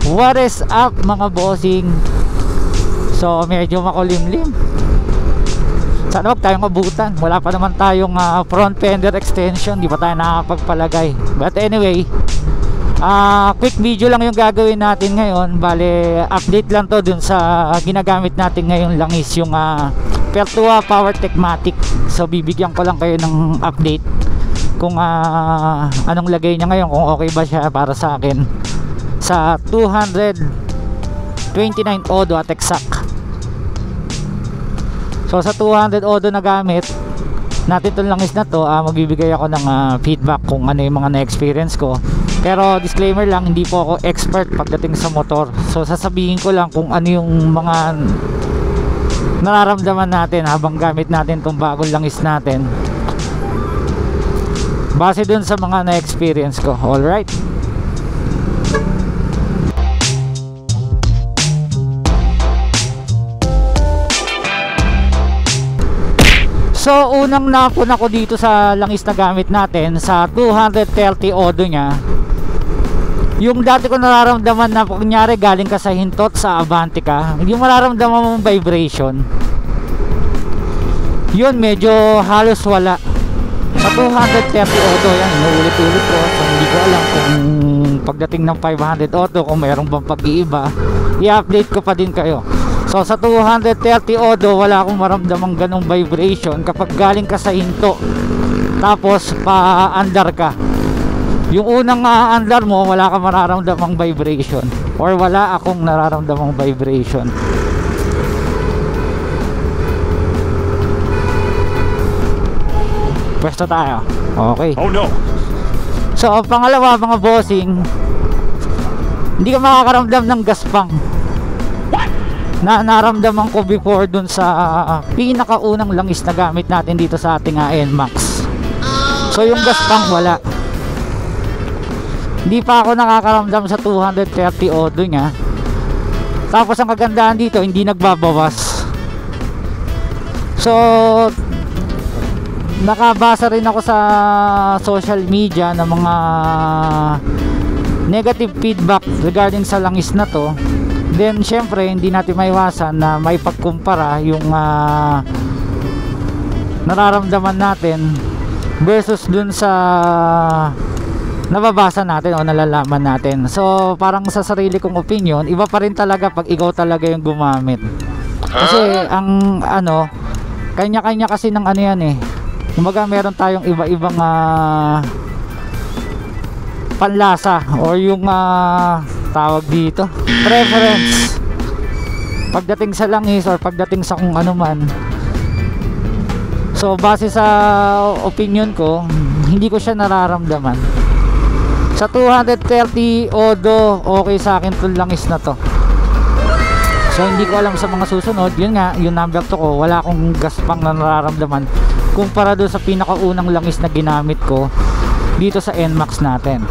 What is up mga bossing? So medyo makulimlim. Sana wag tayong abutan. Wala pa naman tayong front fender extension. Di pa tayo nakakapagpalagay. But anyway, quick video lang yung gagawin natin ngayon. Bale, update lang to dun sa ginagamit natin ngayon langis, yung Pertua PowerTechmatic. So bibigyan ko lang kayo ng update kung anong lagay niya ngayon, kung okay ba siya para sa akin sa 229 odo at exact. So sa 200 odo na gamit natin itong langis na to, magbibigay ako ng feedback kung ano yung mga na-experience ko. Pero disclaimer lang, hindi po ako expert pagdating sa motor. So sasabihin ko lang kung ano yung mga nararamdaman natin habang gamit natin itong bagong langis natin, base dun sa mga na-experience ko. Alright, so unang napun ako dito sa langis na gamit natin sa 230 odo nya. Yung dati ko nararamdaman na kunyari galing ka sa hintot sa Abante ka, yung mararamdaman mong vibration, yun medyo halos wala. Sa 230 odo yan, naulit-ulit ko. So hindi ko alam kung pagdating ng 500 odo kung mayroong bang pag-iiba, i-update ko pa din kayo. So sa 230 odo wala akong maramdamang ganong vibration kapag galing ka sa hinto tapos pa-andar ka. Yung unang andar mo wala kang mararamdamang vibration, or wala akong nararamdamang vibration. Pwesto tayo. Okay. Oh no. So pangalawa mga bossing, hindi ka makakaramdam ng gaspang na naramdaman ko before dun sa pinakaunang langis na gamit natin dito sa ating NMAX. So yung gaspang wala. Hindi pa ako nakakaramdam sa 230 odo nya. Tapos ang kagandahan dito, hindi nagbabawas. So nakabasa rin ako sa social media ng mga negative feedback regarding sa langis na to. Then syempre hindi natin maiwasan na may pagkumpara yung nararamdaman natin versus dun sa nababasa natin o nalalaman natin. So parang sa sarili kong opinion, iba pa rin talaga pag ikaw talaga yung gumamit. Kasi ang kanya-kanya kasi ng yan eh. Kumbaga meron tayong iba-ibang panlasa or yung tawag dito, preference pagdating sa langis or pagdating sa kung ano man. So base sa opinion ko, hindi ko siya nararamdaman. Sa 230 odo okay sa akin itong langis na to. So hindi ko alam sa mga susunod. Yun nga, yung number 2 ko, wala akong gaspang na nararamdaman kumpara doon sa pinakaunang langis na ginamit ko dito sa NMAX natin.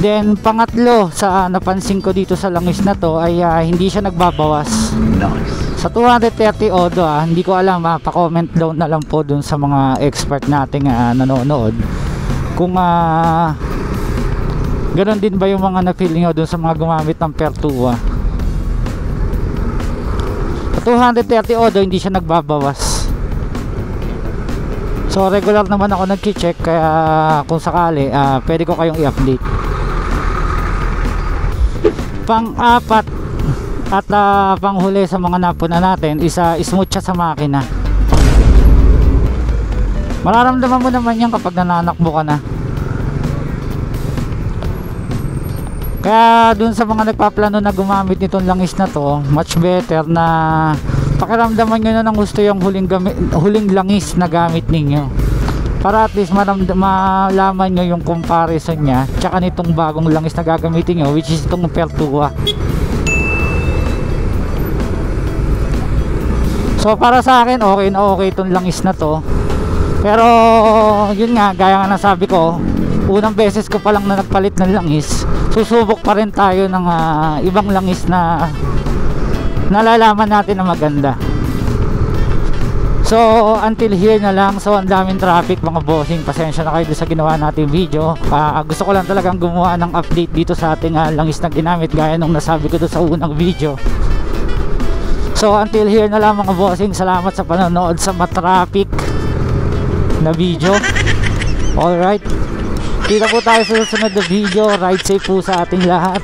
Then pangatlo sa napansin ko dito sa langis na to ay hindi siya nagbabawas. Sa 230 odo hindi ko alam, pa-comment down na lang po dun sa mga expert nating nanonood kung ganon din ba yung mga na-feel nyo dun sa mga gumamit ng Pertua. Sa 230 odo hindi siya nagbabawas. So regular naman ako nag-check, kaya kung sakali pwede ko kayong i-update. Pang-apat at panghuli sa mga napuna natin, smooth siya sa makina. Mararamdaman mo naman yan kapag nananakbo ka na. Kaya dun sa mga nagpaplano na gumamit nitong langis na to, much better na pakiramdaman nyo na ng gusto yung huling langis na gamit ninyo, para at least malaman nyo yung comparison nya tsaka nitong bagong langis na gagamitin nyo, which is itong Pertua. So para sa akin okay na okay itong langis na to. Pero yun nga, gaya nga nasabi ko, unang beses ko pa lang na nagpalit ng langis, susubok pa rin tayo ng ibang langis na nalalaman natin na maganda. So until here na lang. So ang daming traffic mga bossing, pasensya na kayo doon sa ginawa natin video. Gusto ko lang talagang gumawa ng update dito sa ating langis na ginamit, gaya nung nasabi ko doon sa unang video. So until here na lang mga bossing, salamat sa panonood sa matraffic na video. Alright, kita po tayo sa susunod na video. Ride safe po sa ating lahat.